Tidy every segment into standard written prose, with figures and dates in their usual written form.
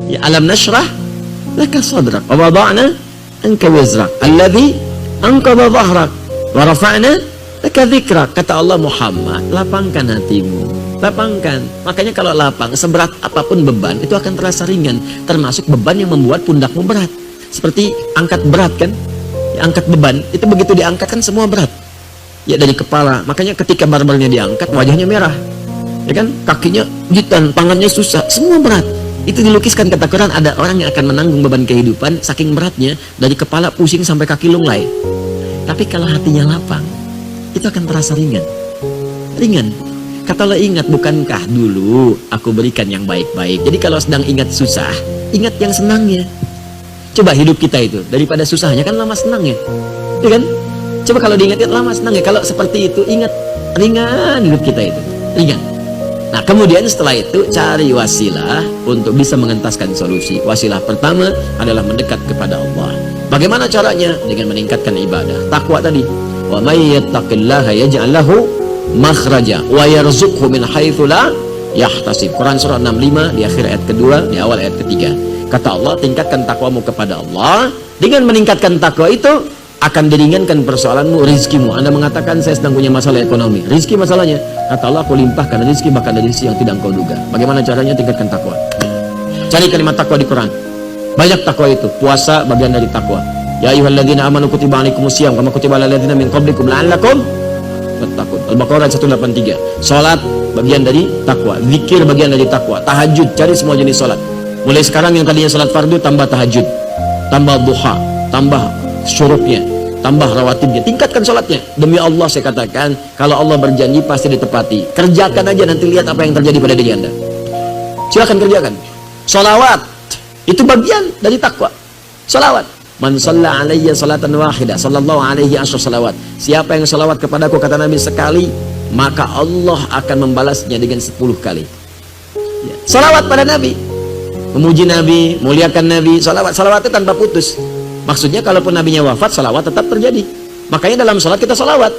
Ya, alam nashrah laka sadrak wa wada'na anka wizrak alladhi anqadha dhahrak wa rafa'na laka dzikrak. Kata Allah, Muhammad, lapangkan hatimu, lapangkan. Makanya kalau lapang, seberat apapun beban itu akan terasa ringan, termasuk beban yang membuat pundakmu berat. Seperti angkat berat kan, ya, angkat beban itu begitu diangkat kan semua berat ya, dari kepala. Makanya ketika barbelnya diangkat wajahnya merah ya kan, kakinya jitan, tangannya susah, semua berat. Itu dilukiskan kata Quran, ada orang yang akan menanggung beban kehidupan saking beratnya, dari kepala pusing sampai kaki lunglai. Tapi kalau hatinya lapang, itu akan terasa ringan. Ringan. Kata Allah, ingat, bukankah dulu aku berikan yang baik-baik. Jadi kalau sedang ingat susah, ingat yang senangnya. Coba hidup kita itu, daripada susahnya kan lama senangnya, ya kan? Coba kalau diingat lama senangnya. Kalau seperti itu, ingat, ringan hidup kita itu, ringan. Nah, kemudian setelah itu cari wasilah untuk bisa mengentaskan solusi. Wasilah pertama adalah mendekat kepada Allah. Bagaimana caranya? Dengan meningkatkan ibadah, takwa tadi. Wa may yattaqillaha yaj'al lahu makhraja wa yarzuqhu min haitsu la yahtasib. Quran surah 65 di akhir ayat kedua, di awal ayat ketiga. Kata Allah, tingkatkan takwamu kepada Allah. Dengan meningkatkan takwa itu akan diringankan persoalanmu, rizkimu. Anda mengatakan saya sedang punya masalah ekonomi, rizki masalahnya. Kata Allah, aku limpahkan rizki bahkan dari rizki yang tidak engkau duga. Bagaimana caranya? Tingkatkan takwa. Cari kalimat takwa di Quran. Banyak takwa itu. Puasa bagian dari takwa. Ya ayyuhalladzina amanu kutiba alaikumusiyam kama kutiba alal ladzina min qablikum la'allakum tattaqun. Al-Baqarah 183. Salat bagian dari takwa, zikir bagian dari takwa, tahajud, cari semua jenis salat. Mulai sekarang yang tadinya salat fardu tambah tahajud, tambah duha, tambah syuruknya, tambah rawatibnya, tingkatkan sholatnya. Demi Allah saya katakan, kalau Allah berjanji pasti ditepati. Kerjakan aja, nanti lihat apa yang terjadi pada diri Anda. Silakan kerjakan. Sholawat itu bagian dari takwa. Sholawat. Man shalla alayya salatan wahidah sallallahu alaihi asyra salawat. Siapa yang sholawat kepadaku, kata Nabi, sekali, maka Allah akan membalasnya dengan 10 kali. Ya. Sholawat pada Nabi, memuji Nabi, muliakan Nabi. Sholawat itu tanpa putus. Maksudnya kalaupun nabinya wafat, salawat tetap terjadi. Makanya dalam salat kita salawat.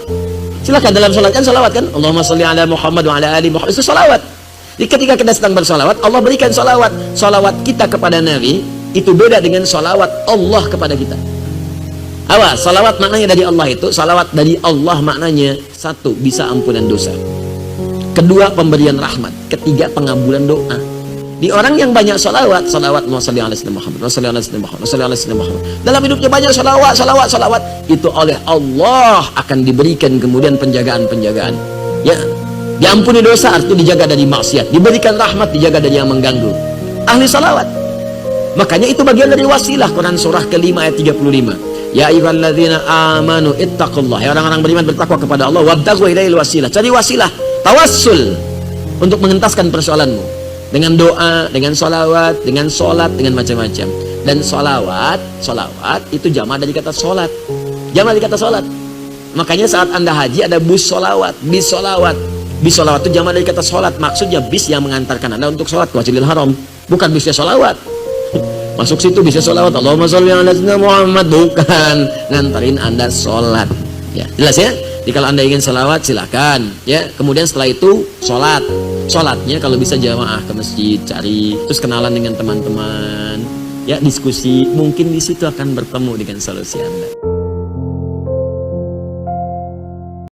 Silakan dalam salat kan salawat kan. Allahumma sholli ala Muhammad wa ala ali Muhammad, itu salawat. Jadi ketika kita sedang bersalawat, Allah berikan salawat. Salawat kita kepada Nabi itu beda dengan salawat Allah kepada kita. Awas, salawat maknanya dari Allah itu, salawat dari Allah maknanya satu, bisa ampunan dosa. Kedua, pemberian rahmat. Ketiga, pengabulan doa. Di orang yang banyak salawat, salawat Muhammad, dalam hidupnya banyak salawat, itu oleh Allah akan diberikan kemudian penjagaan. Ya, diampuni dosa, artinya dijaga dari maksiat, diberikan rahmat, dijaga dari yang mengganggu. Ahli salawat. Makanya itu bagian dari wasilah. Quran surah ke-5 ayat 35. Ya ayyuhalladzina amanu ittaqullah. Ya orang-orang beriman, bertakwa kepada Allah. Wabtaghu ilaihil wasilah. Cari wasilah, tawassul untuk mengentaskan persoalanmu. Dengan doa, dengan sholawat, dengan sholat, dengan macam-macam. Dan sholawat itu jamaah dari kata sholat. Jamaah dari kata sholat. Makanya saat Anda haji ada bus sholawat, bis sholawat. Bis sholawat itu jamaah dari kata sholat. Maksudnya bis yang mengantarkan Anda untuk sholat ke Masjidil Haram. Bukan bisnya sholawat. Masuk situ bisa sholawat, Allahumma sholli ala sayyidina Muhammad, bukan ngantarin Anda sholat. Ya, jelas ya? Jadi kalau Anda ingin sholawat silakan ya. Kemudian setelah itu sholatnya kalau bisa jamaah ke masjid, cari, terus kenalan dengan teman-teman ya, diskusi, mungkin di situ akan bertemu dengan solusi Anda.